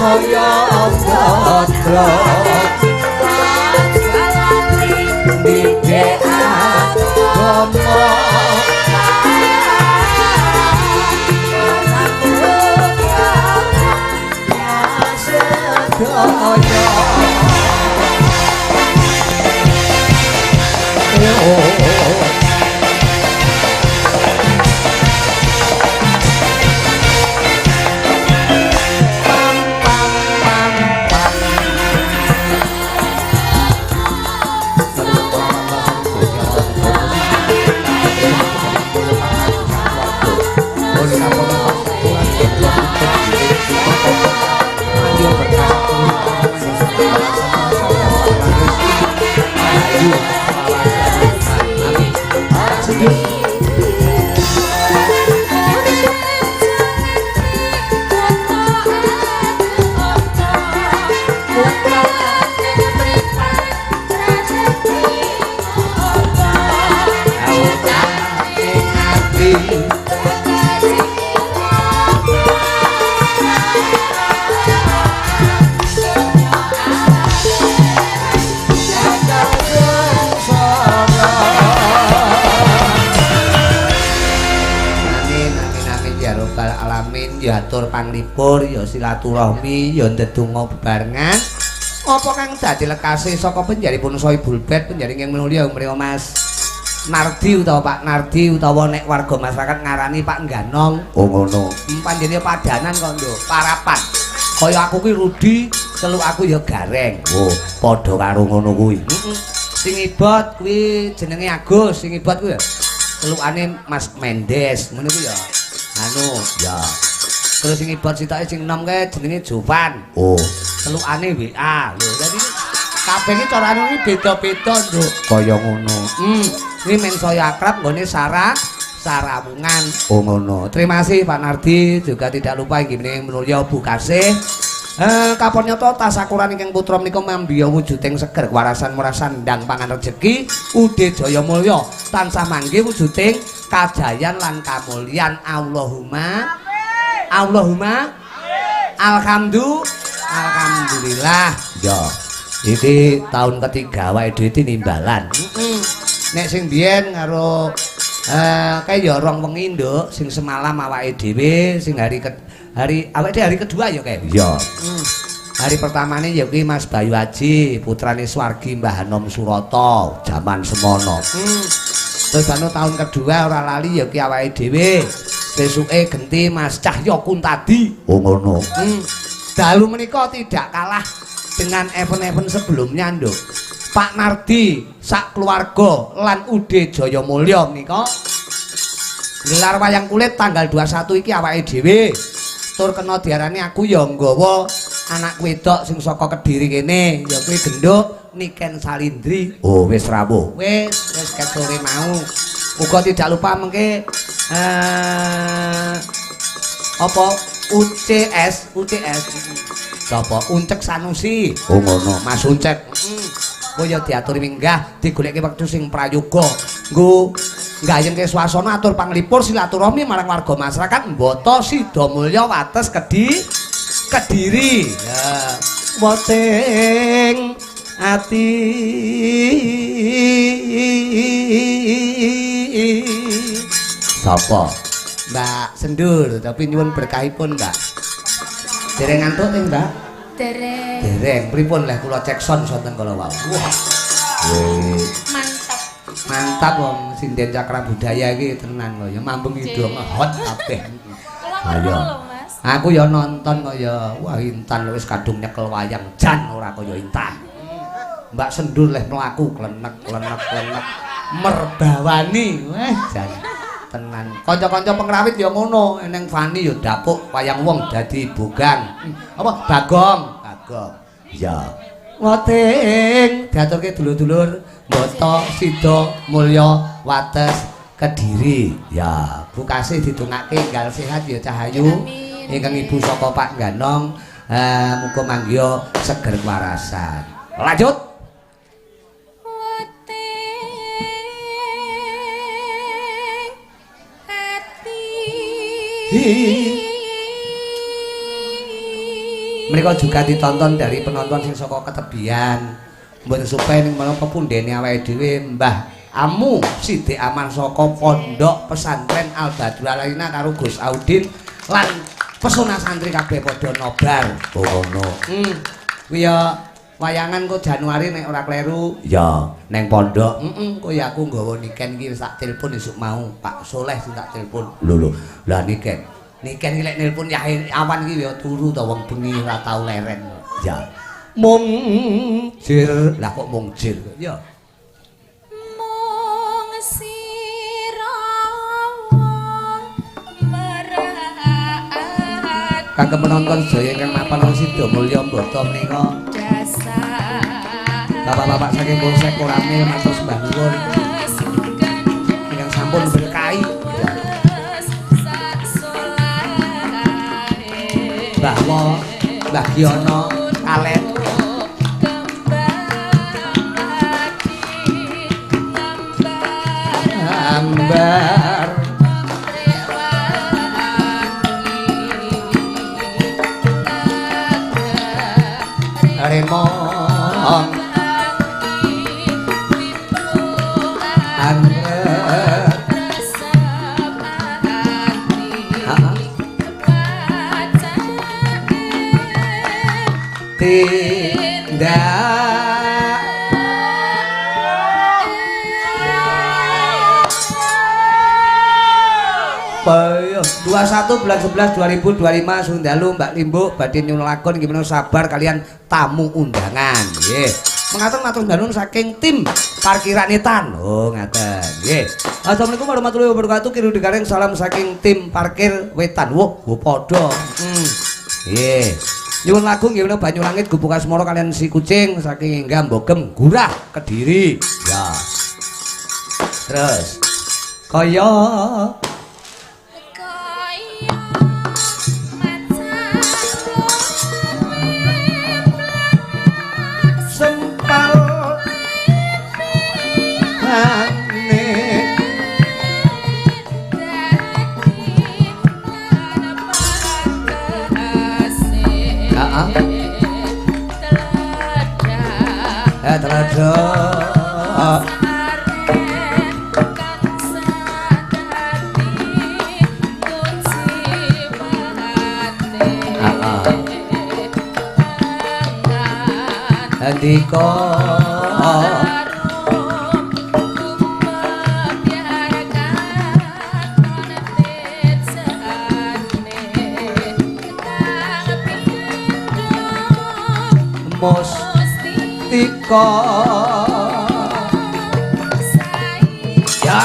kaya gatra dike agama sedaya diatur panglipur ya silaturahmi ya ndedonga bebarengan apa kang dadi lekase saka penjaripun Soe Bulbet penjaring yang mulya mriyo Mas Nardi utawa Pak Nardi utawa nek warga masyarakat ngarani Pak Ganong. Oh ngono. Panjenengan padanan kok nduk parapan kaya aku kuwi Rudi celuk aku ya Gareng. Oh padha karo ngono kuwi. Sing ibot kuwi jenenge Agus, sing ibot kuwi ya celukane Mas Mendes ngono kuwi ya anu ya. Terus sing ibot sitoke sing enom kae jenenge Jovan. Oh. Celukane WA. Lho, dadi kabeh iki carane iki beda-beda, Nduk. Kaya ngono. Kuwi men saya akrab nggone Sarawungan. Oh ngono. Terima kasih Pak Nardi, juga tidak lupa inggih menulya Bu Kasih. Kapon nyata tasakuran ingkang putra menika mambiya wujuding seger warasan murasan ndang pangan rejeki Ude Jaya Mulya tansah manggih wujuding kajayan lan kamulyan Allahumma alhamdulillah ya iki tahun ketiga awake dhewe tinimbalan nek sing biyen karo kae ya rong wengi nduk sing semalam awake dhewe sing hari kedua ya kae ya hari pertamane ya kuwi Mas Bayu Aji putrane Swargi Mbah Hanom Surata jaman semono terus anu tahun kedua ora lali ya ki awake dhewe besuke genti Mas Cahyo Kuntadi. Oh ngono. Dalu menika tidak kalah dengan event-event sebelumnya, Nduk. Pak Nardi sak keluarga lan Ude Jaya Mulya menika gelar wayang kulit tanggal 21 iki awake dhewe. Tur kena diarani aku ya nggawa anak wedok sing saka Kediri kene, ya kuwi Genduk Niken Salindri. Oh wis rawuh. Wis kesore mau. Uga tidak lupa mengke apa UCS sapa Uncek Sanusi. Oh ngono Mas Uncek. Kaya diaturi minggah digoleki wektu sing prayoga nggo nggayengke swasana atur panglipur silaturahmi marang warga masyarakat Mboto Sidomulya Wates Kediri. Ya woting ati sapa? Mbak Sendur, tapi nyuwun berkahipun, Mbak. Dereng ngantuk ning, Mbak? Dereng. Pripun leh kula cek son sonten kala wau. Wah. Mantap wong sinden cakra budaya iki tenan kok ya mambeng ido hot kabeh. Ayo. Aku ya nonton kok ya wah Intan wis kadung nyekel wayang jan ora kaya Intan. Mbak Sendur leh mlaku klenek merbawani weh jan tenan. Kanca-kanca pengrawit ya ngono, eneng Fani ya dapuk wayang wong dadi bogang. Apa Bagong? Ya. Woting diaturke dulur-dulur Mboto Sidomulya Wates Kediri. Ya, Bu Kasih didongake enggal sehat ya Cahayu. Ingkang ibu saka Pak Ganong, muga manggya seger warasan. Lanjut. Mereka juga ditonton dari penonton sing saka ketebian. Mboten supaya ning menawa pepundhene awake dhewe Mbah Amu Sidik Aman saka Pondok Pesantren Al Badrul Alaina karo Gus Audin lan pesona santri kabeh padha nobar. Oh ngono. Kuwi ya wayangan kok Januari nek ora kleru. Ya, neng pondok. Kuwi aku nggawa niken iki wis tak telepon esuk mau Pak Soleh sing tak telepon. Lho. Lah niken. Niken iki lek nelpon Yahe awan iki ya turu ta wong bengi ora tau leren. Ya. Mung jir. Lah kok mung jir? Ya. Mung sira merat. Kagem penonton sedaya ingkang mapan wong Sida Mulya Mbata menika. Bapak-bapak saking Polsek Koramil matur sembah nuwun. Ingkang sampun berkahi. Bahwa Mbah Giono Kalet ambar remong ambar tindak 21 bulan 11 2025 Sundalu Mbak Limbuk badhe nyuwun gimana sabar kalian tamu undangan nggih. Mengatur matur danun saking tim parkiran Etan. Oh ngaten nggih. Assalamualaikum warahmatullahi wabarakatuh. Kirim digareng salam saking tim parkir Wetan. Woh, padha. Nggih. Nyuwun lagu gimana Banyulangit Gubuk Asmara kalian si kucing saking Enggam Bogem Gurah Kediri. Ya. Terus kaya sempal Andika Mustika ya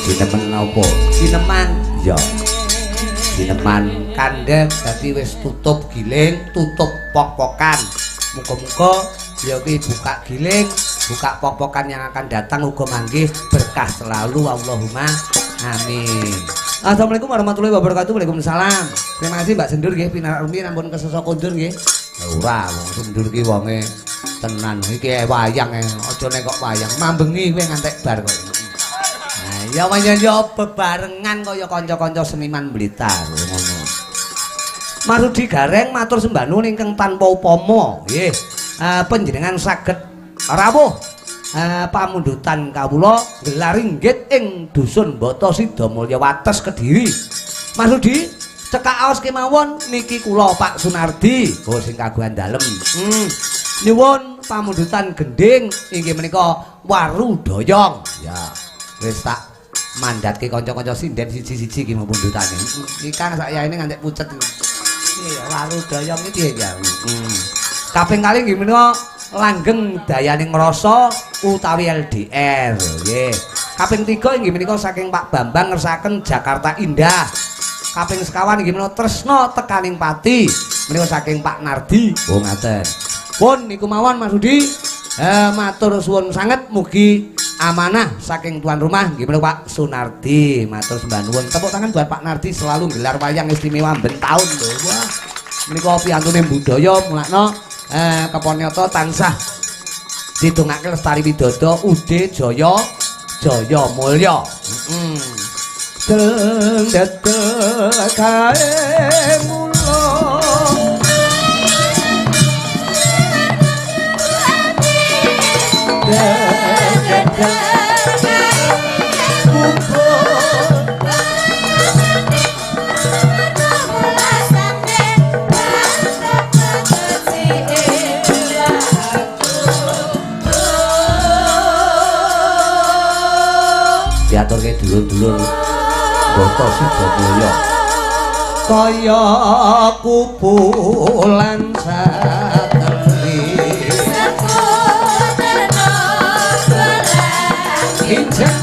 Sineman apa? Sineman ya. Sineman kandhek dadi wis tutup giling, tutup pok-pokan. Muga-muga ya ki buka giling, buka pok-pokan yang akan datang uga manggih berkah selalu Allahumma amin. Assalamualaikum warahmatullahi wabarakatuh. Waalaikumsalam. Terima kasih Mbak Sendur nggih pinarmi ampun kesesa kondur nggih. Ora wong Sendur ki wonge tenan iki wayang aja nek kok wayang mambengi kowe ngantek bar kok. Nah, ya panjenengan bebarengan kaya kanca-kanca seniman Blitar ngono. Marudi Gareng matur sembah nuwun ingkang tanpa upama nggih. Panjenengan saged rawuh pamundutan kawula gelar inggit ing dusun Bata Sida Mulya Wates Kediri. Marudi cekak aos kemawon niki kula Pak Sunardi oh sing kagungan dalem. Nyuwun pamundutan gending inggih menika Waru Doyong. Ya, wis tak mandhatke kanca-kanca sinden siji-siji iki pamundutane. Iki Kang sak yaene ngantek pucet. Iya, Waru Doyong iki ya. Kaping kalih inggih menika Langgeng Dayaning Rasa utawi LDR nggih. Kaping 3 inggih menika saking Pak Bambang ngersaken Jakarta Indah. Kaping sekawan inggih menika Tresna Tekaning Pati menika saking Pak Nardi. Oh ngaten. Pun niku mawon Mas Rudi. Matur suwun sanget mugi amanah saking tuan rumah nggih menika Pak Sunardi matur sembah nuwun. Tepuk tangan buat Pak Nardi selalu gelar wayang istimewa ben taun lho. Wah, menika piyantune budaya mulakno keponyata tansah didongake lestari widodo ude jaya jaya mulya. Dendet kae mulo diaturke dulur-dulur Boto Sidamulya kaya kupulan sateri injek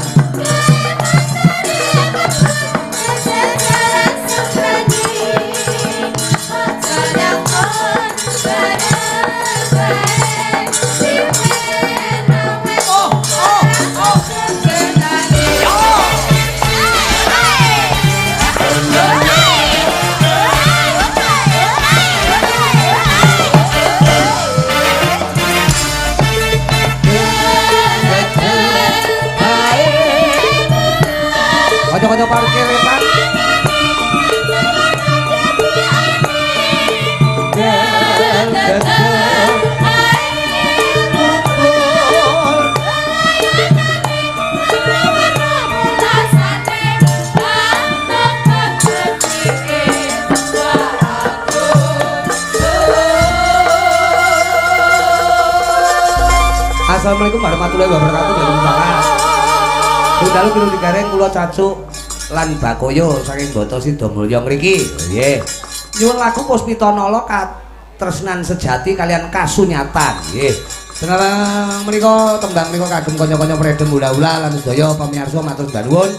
Kocok-kocok parkir ya Pak. Assalamualaikum warahmatullahi wabarakatuh. Dalu kilo digareng kula cacuk lan bakoyo saking Boto Sidamulya mriki. Nggih. Nyuwun lagu Puspita Nala katresnan sejati kalian kasunyatan. Nggih. Senarang menika tembang menika kagem kanca-kanca Predem Ula-ula lan sedaya pamirsa matur nuwun.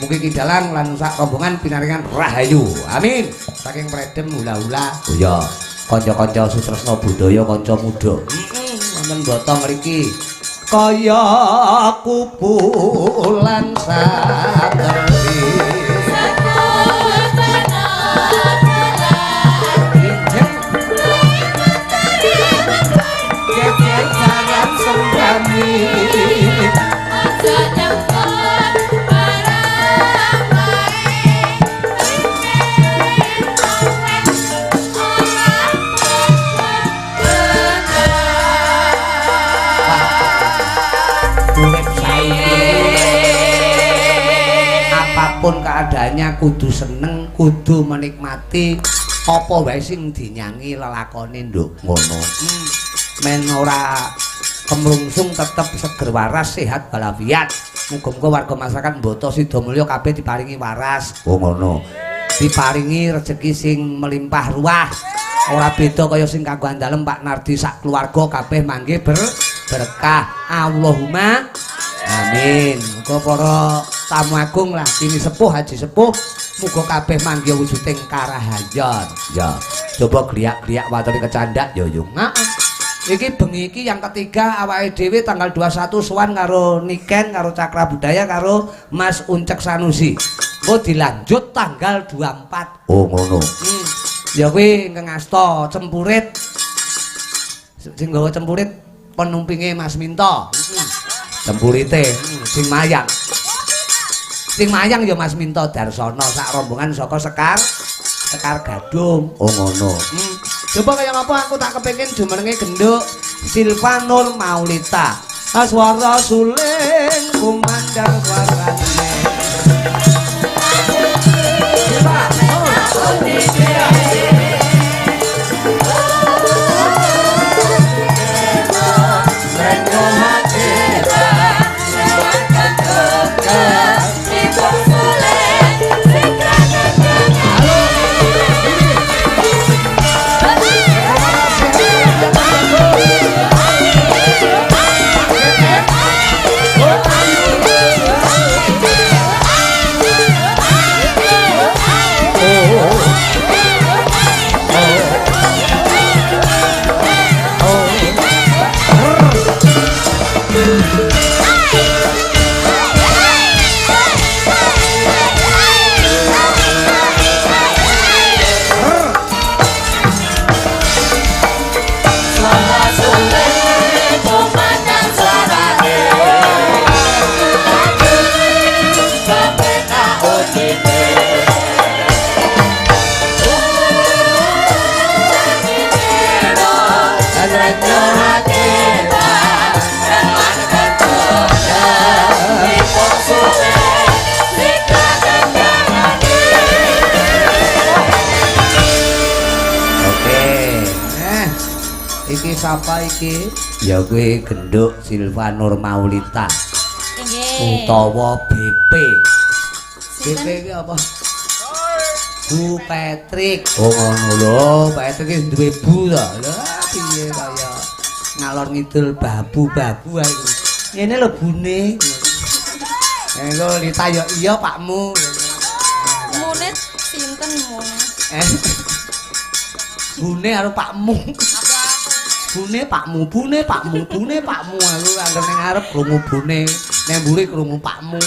Mugi kidalang lan sak rombongan pinaringan rahayu. Amin. Saking Predem Ula-ula. Oh ya, kanca-kanca sutresna budaya kanca muda. Wonten Boto mriki. Kaya kupulan sateri jangan sembrani apapun keadaannya kudu seneng, kudu menikmati apa wae sing dinyangi lelakone nduk ngono. Men ora kemlungsung tetep seger waras sehat walafiat. Muga-muga warga masyarakat Boto Sidamulya kabeh diparingi waras. Oh ngono. Diparingi rejeki sing melimpah ruah. Ora beda kaya sing kanggo andalem Pak Nardi sak keluarga kabeh mangke berkah. Allahumma amin. Muga para tamu agung lah kini sepuh haji sepuh muga kabeh mangke wujuding karahayan. Ya, coba gliak-gliak watone kecandak yo yo. Iki bengi iki yang ketiga awake dhewe tanggal 21 sowan karo Niken karo Cakra Budaya karo Mas Uncek Sanusi. Engko dilanjut tanggal 24. Oh ngono. Ya kuwi ingkang asta cempurit. Sing nggawa cempurit penumpinge Mas Minto. Cempurite sing mayang. Sing mayang ya Mas Minto Darsono sak rombongan saka Sekar Gadung. Oh ngono. Coba kaya ngapa aku tak kepengin jumenenge genduk Silvanur Maulita. Aswara suling kumandang warane. sapa iki? Ya kuwi Genduk Silva Nur Maulita Nggih. utawa BP. BP iki apa? Bu Patrick. Oh ngono lho. Patrick iki duwe bu to. Lah piye kaya ngalor ngidul babu-babu ae. Ngene lho bune. Engko Lita yo iya Pakmu. Mune sinten mune? Bune karo Pakmu. Bune Pakmu, bune Pakmu, bune Pakmu. Aku anggere ning ngarep krungu bune, ning mburi krungu Pakmu.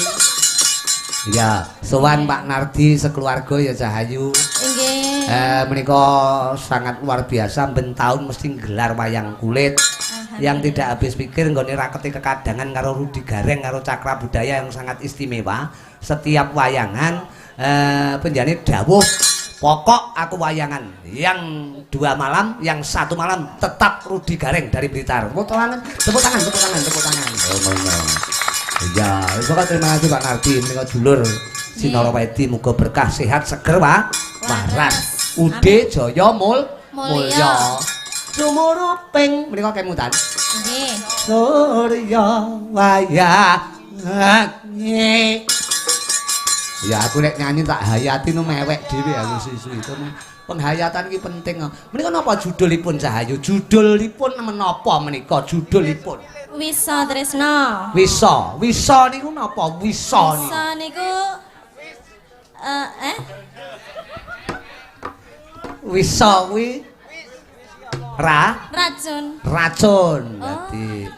Ya, sowan Pak Nardi sekeluarga ya Cahayu. Nggih. Menika sangat luar biasa ben taun mesti gelar wayang kulit. Yang tidak habis pikir nggone raketi kekadangan karo Rudi Gareng karo Cakra Budaya yang sangat istimewa. Setiap wayangan penjane dawuh pokok aku wayangan yang 2 malam, yang 1 malam tetap Rudi Gareng dari Blitar. Tepuk tangan, tepuk tangan, tepuk tangan, tepuk tangan. Oh ngono. Ya, pokoknya terima kasih Pak Nardi, menika dulur Sinara Wedi muga berkah sehat seger Pak. Waras. Ude Jaya Mulya. Sumuruping menika kemutan. Nggih. Surya wayange. Ya aku nek nyanyi tak hayati no mewek dhewe aku suwi-suwi itu. Penghayatan iki penting. Menika napa judulipun Cahayu? Judulipun menapa menika judulipun? Wisa Tresna. Wisa. Wisa niku napa? Wisa niku. Wisa niku Wisa kuwi racun. racun. Dadi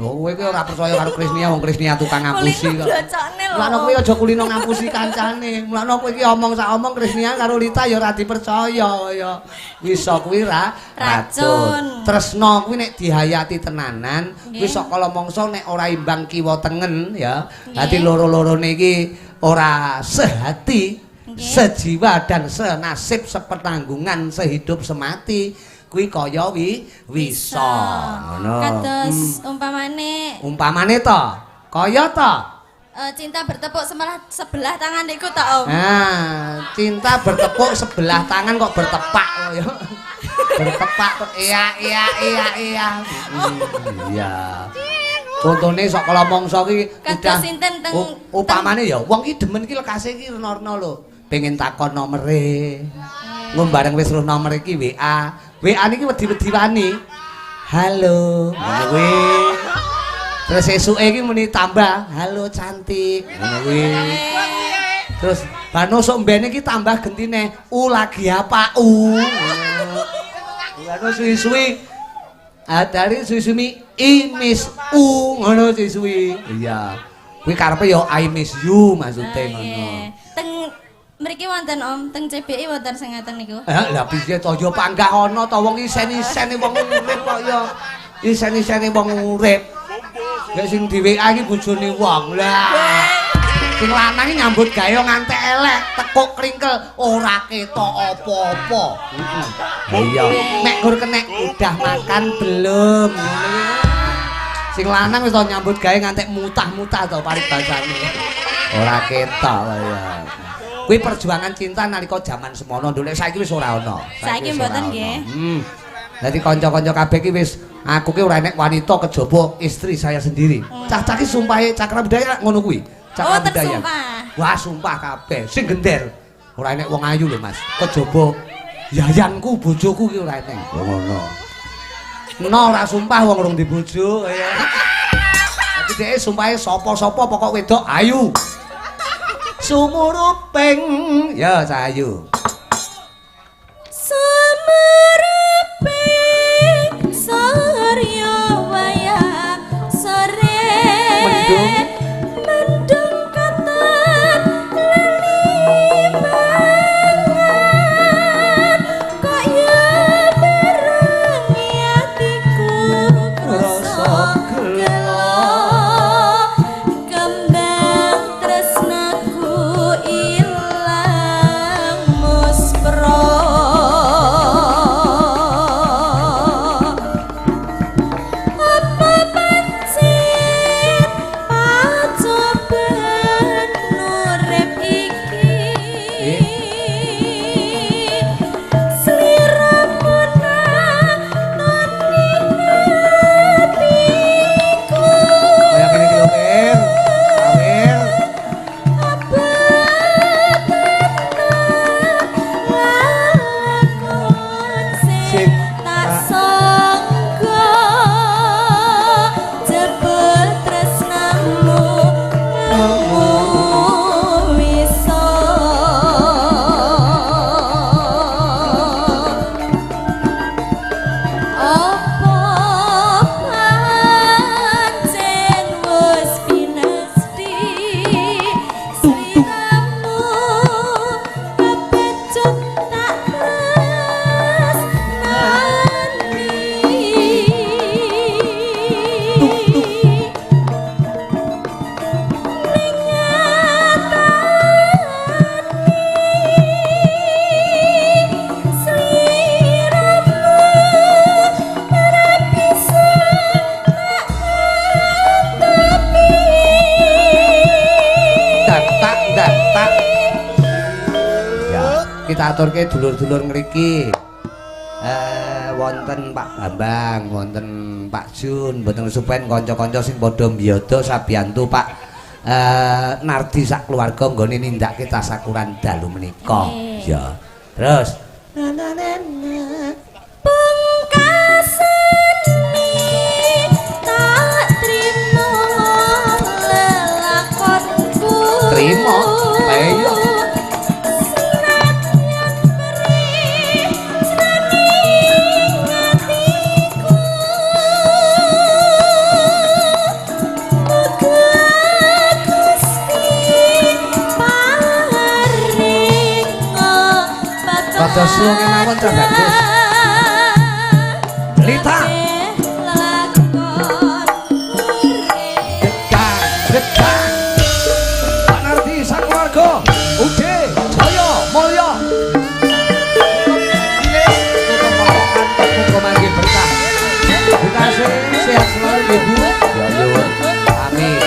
kowe kuwi ora percaya karo Krisnia, wong Krisnia tukang ngapusi kok. Blocone lho. Mulane kowe aja kulino ngapusi kancane. Mulane kowe iki omong sak omong Krisnia karo Lita ya ora dipercaya ya. Wisa kuwi racun. Tresna kuwi nek dihayati tenanan, kuwi saka mangsa nek ora imbang kiwa tengen ya. Dadi loro-lorone iki ora sehati, sejiwa dan senasib sepertanggungan sehidup semati. Kuwi kaya wisa ngono. Kados Umpamane to, kaya to. Cinta bertepuk sebelah tangan niku to, Om. Cinta bertepuk sebelah tangan kok bertepak loh ya. Bertepak kok iya. Iya. Contone sok kala mangsa ki udah upamane ya wong ki demen ki lekase ki rena-rena lho. Pengen takon nomere. Nggo bareng wis roh nomor iki WA. WA niki wedi-wedi wani. Halo, ngono kuwi. Terus esuke iki muni tambah, halo cantik. Ngono kuwi. Terus bano sok mbene iki tambah gentine, lagi apa Bano suwi-suwi. Dari suwi-suwi I miss ngono suwi. Iya. Kuwi karepe ya I miss you maksude ngono. Teng mriki wonten Om, teng CBI wonten sing ngaten niku. Lah piye to ya panggah ana to wong isen-isene wong urip kok ya. Isen-isene wong urip. Nek sing di WA iki bojone wong. Lah. Sing lanang nyambut gawe ngantek elek, tekuk kringkel ora ketok apa-apa. Iya. Nek gur kenek udah makan belum? Sing lanang wis nyambut gawe ngantek mutah-mutah to paribasane. Ora ketok ya. Kuwi perjuangan cinta nalika jaman semono nduk saiki wis ora ana. Saiki mboten nggih. Dadi kanca-kanca kabeh iki wis aku ki ora enek wanita kejaba istri saya sendiri. Cah-cah ki sumpahe Cakra Budaya ngono kuwi. Cakra Budaya. Wah sumpah kabeh sing gender. Ora enek wong ayu lho Mas. Kejaba yayanku bojoku ki ora enek. Ngono. No ora sumpah wong urung dibojo ya. Dadi dhek sumpahe sapa-sapa pokok wedok ayu. Sumuruping ya Cahayu. Sumuruping surya wayah sore. Mendung katon lelimangan kaya berengi atiku rasa gelo. Kembang tresnaku ilang mus tak. Ya, kita aturke dulur-dulur ngriki. Wonten Pak Bambang, wonten Pak Jun, mboten supen kanca-kanca sing padha mbiyada sabiyantu Pak Nardi sak keluarga nggone nindakake tasakuran dalu menika. Ya. Terus terima. Ayo. Pada suwung mawon ta bagus. Lita. Dekat. Pak Nardi sang keluarga. Uge, jaya, mulya. Muga mangke berkah. Bukase sehat selalu Ibu. Ya nyuwun. Amin.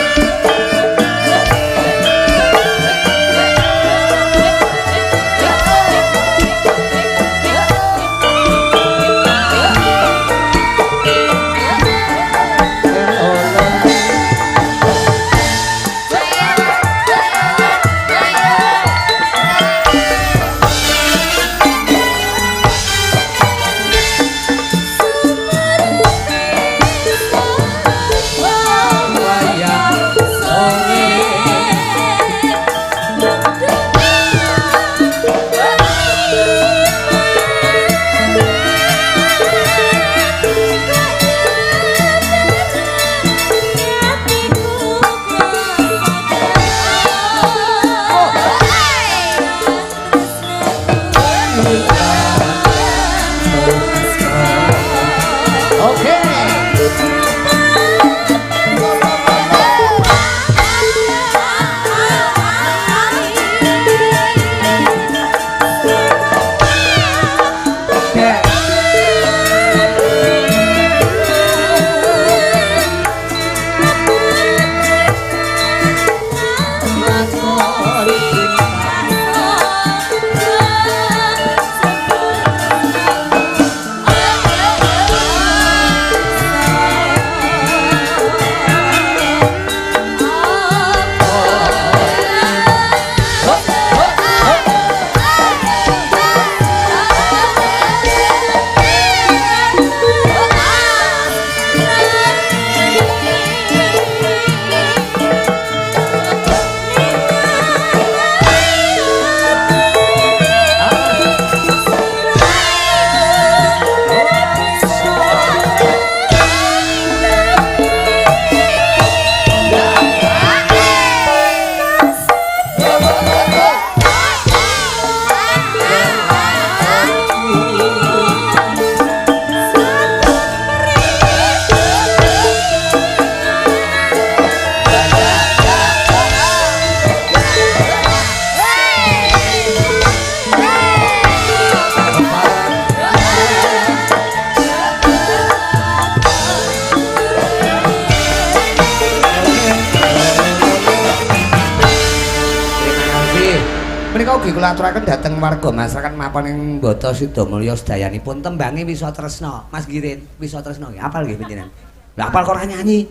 Menika ugi kula aturaken dhateng warga masyarakat mapan ing Bata Sidamulya sedayanipun tembange Wisa Tresna. Mas Girin, Wisa Tresna nggih apal nggih panjenengan? Lah apal kok ora nyanyi?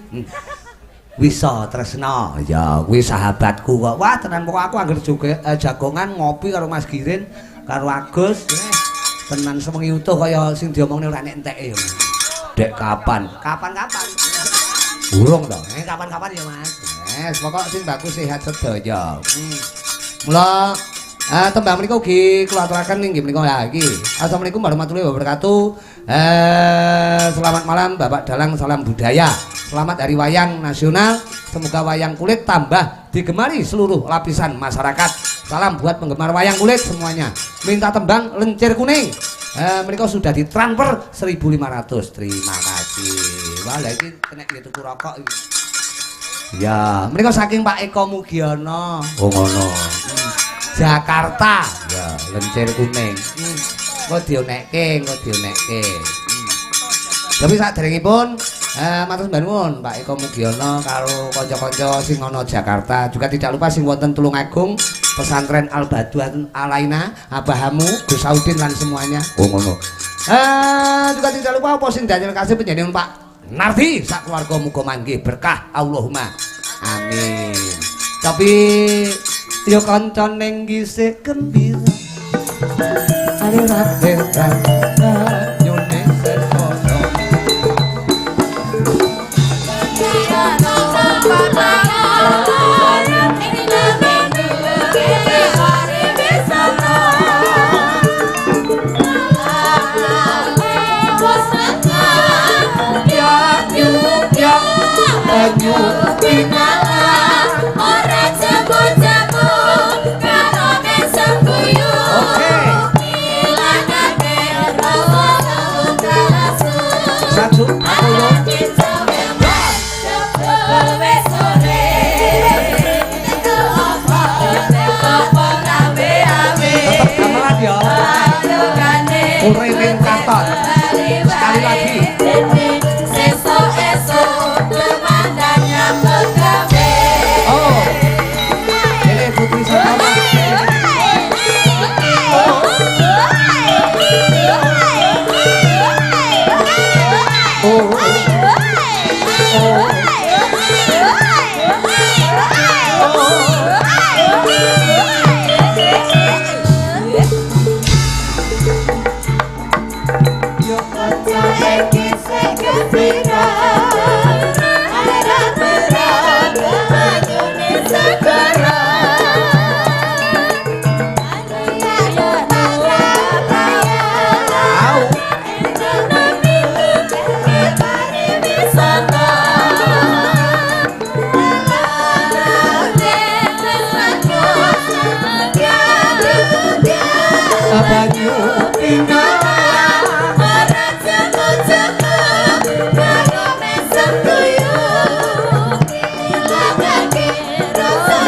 Wisa Tresna. Ya, kuwi sahabatku kok. Wah, tenan pokok aku anggere jagongan ngopi karo Mas Girin karo Agus. Tenan semengi utuh kaya sing diomongne ora nek enteke ya. Dek kapan? Kapan-kapan. Urung to. Kapan-kapan ya, Mas. Pokok sing bagus sehat sedaya. Mula tembang menika ugi kula aturaken inggih menika ya iki. Assalamualaikum warahmatullahi wabarakatuh. Selamat malam Bapak Dalang, salam budaya. Selamat Hari Wayang Nasional. Semoga wayang kulit tambah digemari seluruh lapisan masyarakat. Salam buat penggemar wayang kulit semuanya. Minta tembang Lencir Kuning. Menika sudah ditransfer 1.500. Terima kasih. Wah, lha iki kena tuku rokok iki. Ya, menika saking Pak Eko Mugiono. Oh ngono. Jakarta. Ya, Lencir Kuning. Engko dionekke. Tapi saderengipun Matur nuwun Pak Eko Mugiono karo kanca-kanca sing ana Jakarta. Juga tidak lupa sing wonten Tulungagung, pesantren Al Baduan Alaina, Abahamu, Gus Saudin lan semuanya. Oh ngono. Juga tidak lupa apa sing dadi kasih penjenengan Pak Nardi sak keluarga muga manggih berkah Allahumma. Amin. Tapi yo kanca ning gisik gembira. Are rabe nyone sekono. Banyu pinala ora jamu-jamu karo mesem guyu. Ilangake rasa kalasu. Satu, aku Urining katon. Sekali lagi. Sesuk-esuk demandanya pegawe. Oh. Ini putri sama. Banyu pinala ora jamu-jamu karo mesem guyu. Ilangake rasa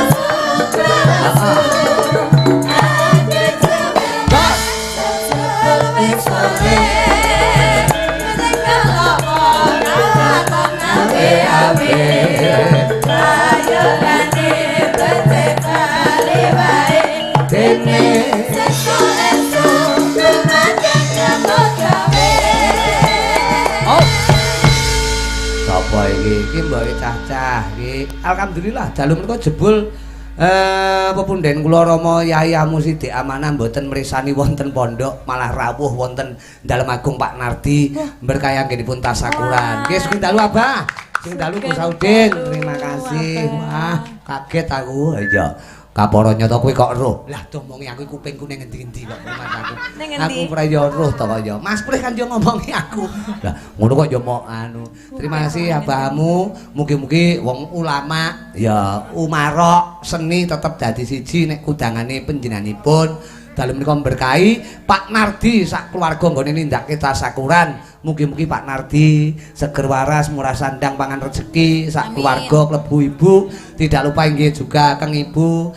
kalasu. Ane cewedas sepuluh sore ning ora awe-awe. Ayo gane becek kali wae dene. Sapa iki mbok cah-cah iki. Alhamdulillah dalu menika jebul pepundhen kula Rama Yai Amusidi Amanah mboten mresani wonten pondok, malah rawuh wonten Dalem Agung Pak Nardi berkah anggenipun tasakuran. Nggih sing dalu Abah, sing dalu Gus Saudin. Terima kasih. Wah, kaget aku. Iya. Kapara nyata kowe kok roh. Lah domongi aku kupingku ning endi-endi kok Mas aku. Aku ora yo roh to kok ya. Mas Prih kan yo ngomongi aku. Lah ngono kok yo mau anu. Terima kasih abahmu. Mugi-mugi wong ulama ya umarok seni tetep dadi siji nek kudangane panjenenganipun. Dalem menika berkahi Pak Nardi sak keluarga nggone nindakake tasakuran. Mugi-mugi Pak Nardi seger waras, murah sandang pangan rezeki sak keluarga klebu ibu. Tidak lupa inggih juga kang ibu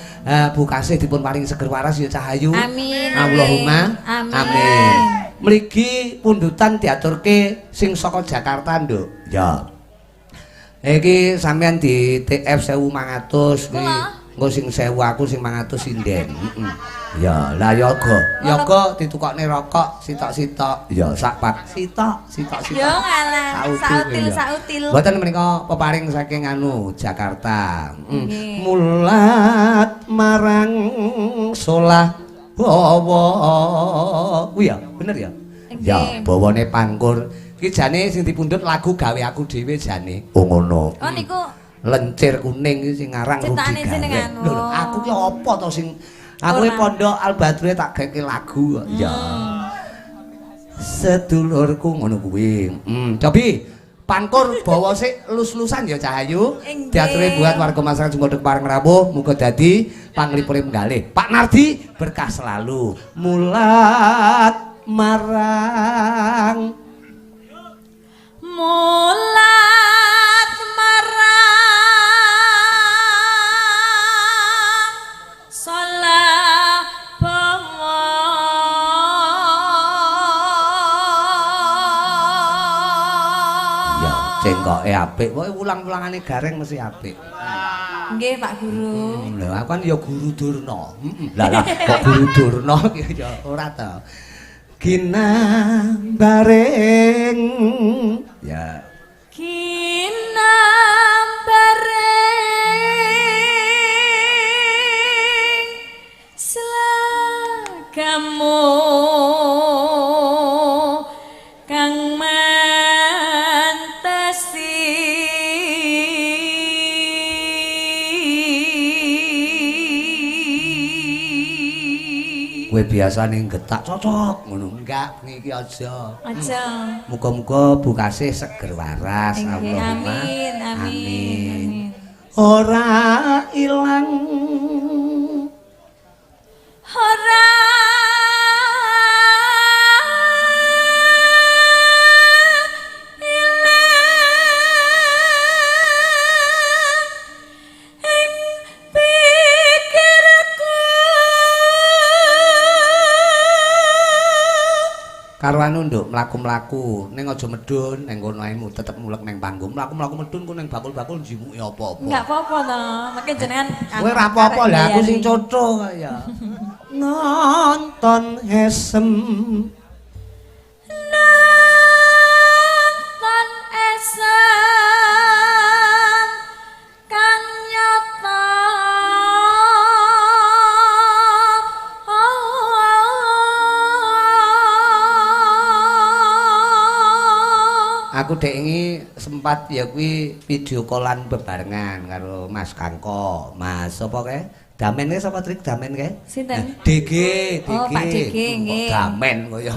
Bu Kasih dipun paring seger waras ya cahayu. Amin. Allahumma amin. Mligi pundutan diaturke sing saka Jakarta, Nduk. Ya. Iki sampean di TF 1500 kuwi. Engko sing 1000 aku sing 500 sinden. Ya, lah yoga. Yoga ditukokne rokok sitok-sitok. Ya, sak pak sitok. Yo ngalah. Sautil. Mboten menika peparing saking anu Jakarta. Mulat marang solah bawa. Kuwi ya, bener ya? Ya, bawane pangkur. Iki jane sing dipundhut lagu gawe aku dhewe jane. Oh ngono. Oh niku lencir kuning iki sing aran Rudi gawe. Lho, aku ki apa to sing aku pondok Al Badrul tak geke lagu. Ya. Sedulurku ngono kuwi. Cobi pangkur bawa sik lus-lusan ya Cahayu. Diaturi buat warga masyarakat Sumodok Pareng Rawuh muga dadi panglipure menggalih. Pak Nardi berkah selalu. Mulat marang solah bawa. Ya, Cengkoke apik, pokoke ulang-ulangane gareng mesti apik. Nggih, Pak Guru. Lha aku kan ya guru Durna. Lah kok guru Durna ki ya ora to. Ginang bareng ya Kinam bareng selagamu kang mantesi kowe biasane getak cocok ngono enggak niki aja. aja. Muga-muga bukasih seger waras. Nggih, Allahumma amin, amin. ora ilang Ora karo anu nduk mlaku-mlaku ning aja medun ning kono ae tetep mulek ning panggung mlaku-mlaku medun ku ning bakul-bakul njimuki apa-apa. enggak apa-apa to. Mengke jenengan Kowe ora apa-apa lah aku sing cotho kaya. Nonton esem nonton esem kang nyata aku dek ini sempat ya kuwi video callan bebarengan karo Mas Kangko. Mas sapa kae? Damen kae sapa trik damen kae? Sinten? DG, Oh, Pak DG nggih. Damen kaya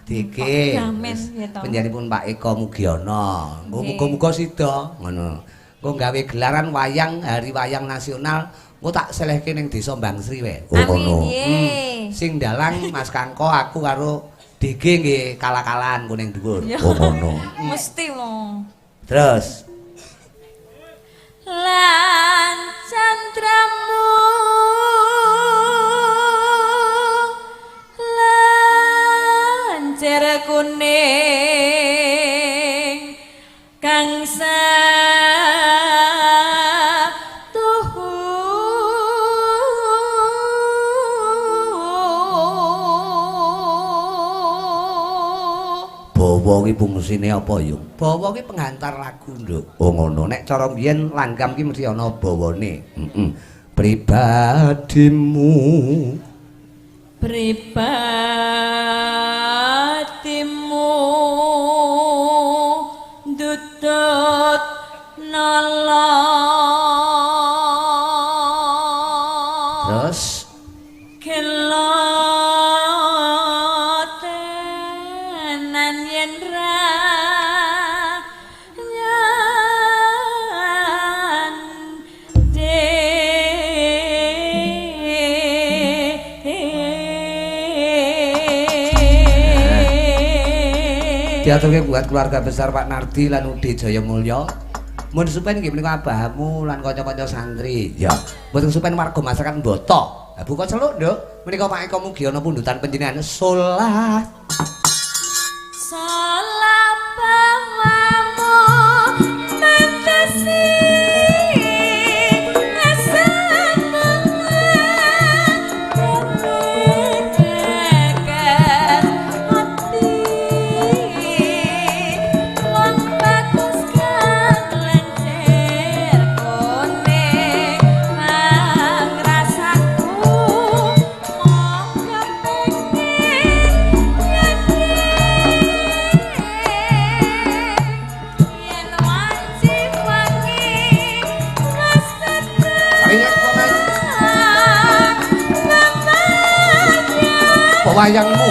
DG. Damen ya to. Penjaripun Pak Eko Mugiono. Engko Nggih. muga-muga sida ngono. Engko gawe gelaran wayang Hari Wayang Nasional. Engko tak selehke ning Desa Bangsri wae. Amin nggih. Sing dalang Mas Kangko aku karo DG nggih kalah-kalahan kuning dhuwur. Ya. Oh ngono. Mesti lo. Terus Lan candramu lancer kuning kang bawa ki fungsine apa yo? Bawa ki penghantar lagu, Nduk. Oh ngono. Nek cara mbiyen langgam ki mesti ana bawane. Heeh. Pribadimu. pribadimu dudut nolong Terus kelotenan yen ra diaturke buat keluarga besar Pak Nardi lan Ude Jayamulya. Mun supen nggih menika abahmu lan kanca-kanca santri. Ya, mboten supen warga masyarakat Mboto. Lah buka celuk, Nduk. Menika Pak Eko Mugiono pundutan panjenengan salat. salat bawamu mentesi Wayangmu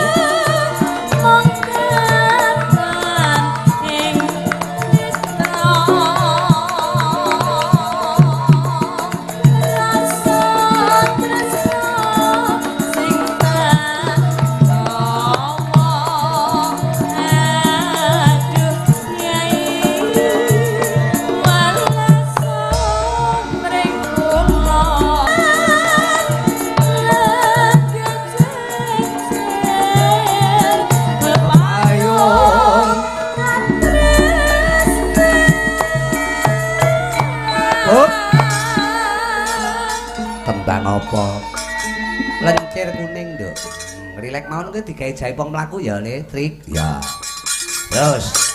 Lencir kuning, Nduk. Rilek mawon kuwi digawe jahe pong mlaku ya, Le, trik. Ya. Terus